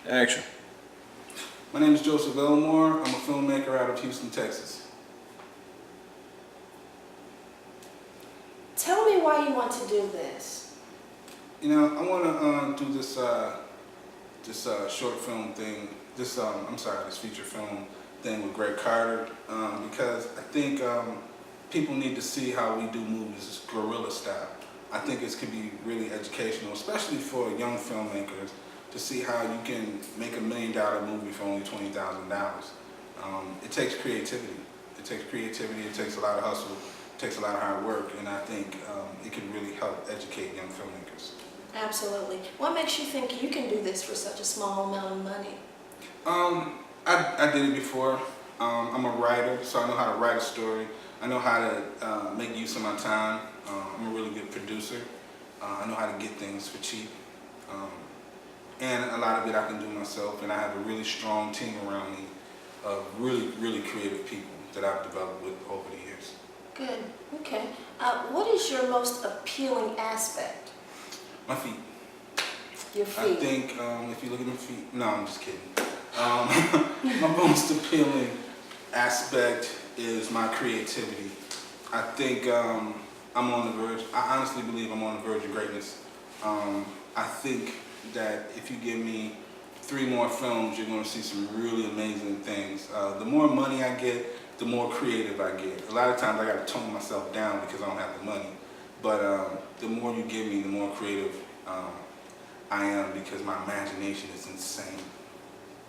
Action. My name is Joseph Elmore. I'm a filmmaker out of Houston, Texas. Tell me why you want to do this. You know, I want to do this short film thing. This feature film thing with Greg Carter because I think people need to see how we do movies guerrilla style. I think it could be really educational, especially for young filmmakers, to see how you can make $1 million movie for only $20,000. It takes creativity. It takes a lot of hustle. It takes a lot of hard work, and I think it can really help educate young filmmakers. Absolutely. What makes you think you can do this for such a small amount of money? I did it before. I'm a writer, so I know how to write a story. I know how to make use of my time. I'm a really good producer. I know how to get things for cheap. And a lot of it I can do myself, and I have a really strong team around me of really, really creative people that I've developed with over the years. Good. Okay. What is your most appealing aspect? My feet. Your feet. I think if you look at my feet, no, I'm just kidding. My most appealing aspect is my creativity. I think I'm on the verge. I honestly believe I'm on the verge of greatness. I think that if you give me 3 more films, you're going to see some really amazing things. The more money I get, the more creative I get. A lot of times I got to tone myself down because I don't have the money. But the more you give me, the more creative I am, because my imagination is insane.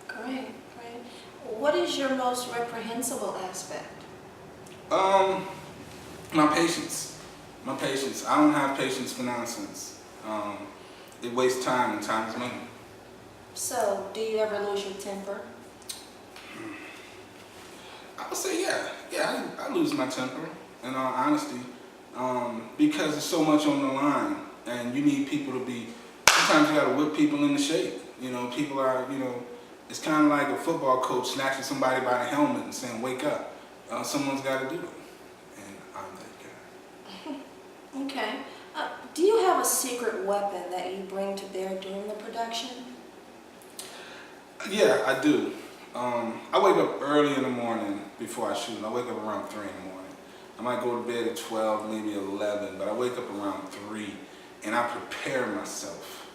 Great, great. What is your most reprehensible aspect? My patience. My patience. I don't have patience for nonsense. It wastes time, and time is money. So, do you ever lose your temper? I would say yeah, I lose my temper, in all honesty, because there's so much on the line, and you need people to be, sometimes you gotta whip people into shape. You know, people are, it's kind of like a football coach snatching somebody by the helmet and saying, wake up. Someone's gotta do it, and I'm that guy. Okay. Do you have a secret weapon that you bring to bear during the production? Yeah, I do. I wake up early in the morning before I shoot. I wake up around 3 in the morning. I might go to bed at 12, maybe 11, but I wake up around 3, and I prepare myself.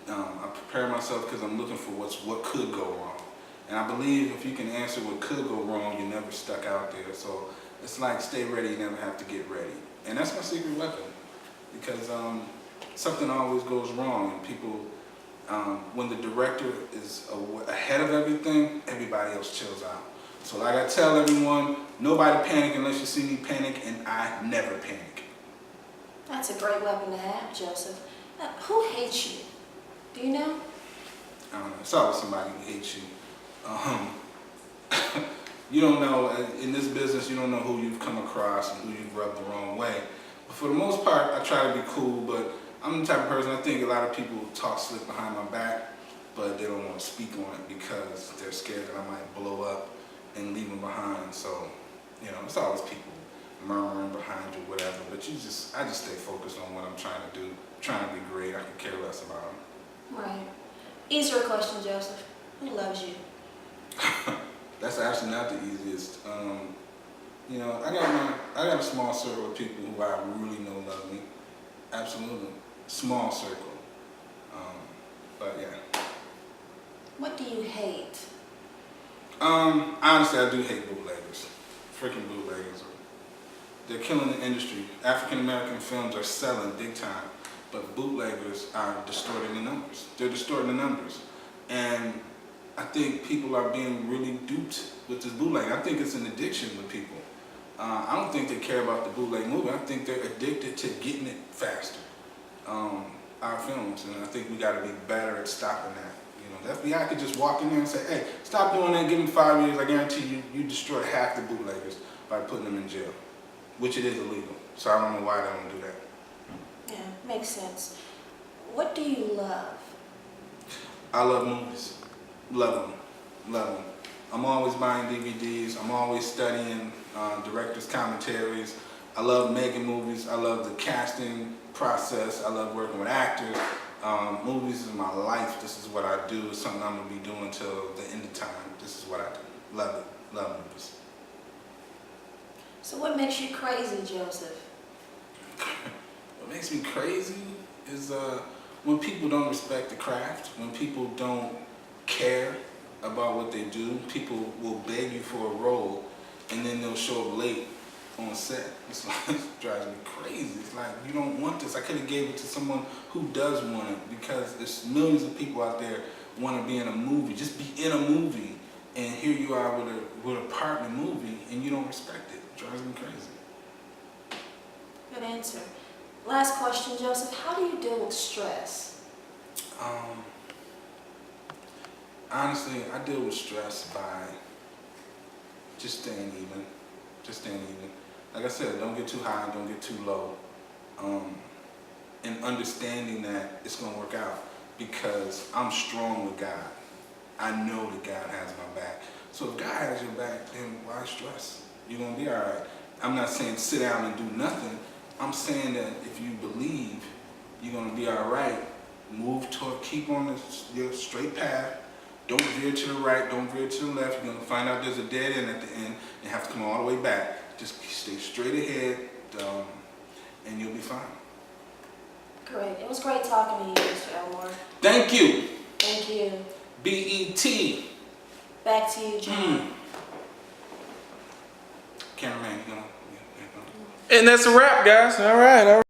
I prepare myself because I'm looking for what could go wrong. And I believe if you can answer what could go wrong, you're never stuck out there. So it's like stay ready, you never have to get ready. And that's my secret weapon, because something always goes wrong, and people, when the director is ahead of everything, everybody else chills out. So like I tell everyone, nobody panic unless you see me panic, and I never panic. That's a great weapon to have, Joseph. Who hates you? Do you know? I don't know. It's always somebody who hates you. You don't know, in this business, you don't know who you've come across and who you've rubbed the wrong way. But for the most part, I try to be cool, but I'm the type of person, I think a lot of people talk slick behind my back, but they don't want to speak on it because they're scared that I might blow up and leave them behind. So, it's always people murmuring behind you, whatever, but I just stay focused on what I'm trying to do. I'm trying to be great. I could care less about them. Right. Easier question, Joseph. Who loves you? That's actually not the easiest. I got a small circle of people who I really know love me. Absolutely. Small circle. But yeah. What do you hate? Honestly, I do hate bootleggers. Freaking bootleggers. They're killing the industry. African American films are selling big time, but bootleggers are distorting the numbers. They're distorting the numbers. And I think people are being really duped with this bootleg. I think it's an addiction with people. I don't think they care about the bootleg movie. I think they're addicted to getting it faster. Our films, and I think we got to be better at stopping that. The FBI could just walk in there and say, hey, stop doing that, give them 5 years. I guarantee you destroy half the bootleggers by putting them in jail, which it is illegal. So I don't know why they don't do that. Yeah, makes sense. What do you love? I love movies. Love them. I'm always buying DVDs. I'm always studying directors' commentaries. I love making movies. I love the casting process. I love working with actors. Movies is my life. This is what I do. It's something I'm gonna be doing till the end of time. This is what I do. Love it. Love movies. So what makes you crazy, Joseph? What makes me crazy is when people don't respect the craft, when people don't care about what they do. People will beg you for a role, and then they'll show up late on set. It's like, it drives me crazy. It's like, you don't want this. I could have gave it to someone who does want it, because there's millions of people out there want to be in a movie. Just be in a movie, and here you are with a part in a movie, and you don't respect it. It drives me crazy. Good answer. Last question, Joseph. How do you deal with stress? Honestly, I deal with stress by just staying even. Just staying even. Like I said, don't get too high, don't get too low. And understanding that it's going to work out, because I'm strong with God. I know that God has my back. So if God has your back, then why stress? You're going to be all right. I'm not saying sit down and do nothing. I'm saying that if you believe, you're going to be all right. Move toward, keep on your straight path. Don't veer to the right, don't veer to the left. You're going to find out there's a dead end at the end and have to come all the way back. Just stay straight ahead, and you'll be fine. Great. It was great talking to you, Mr. Elmore. Thank you. Thank you. BET. Back to you, John. Cameraman, you know. And that's a wrap, guys. All right.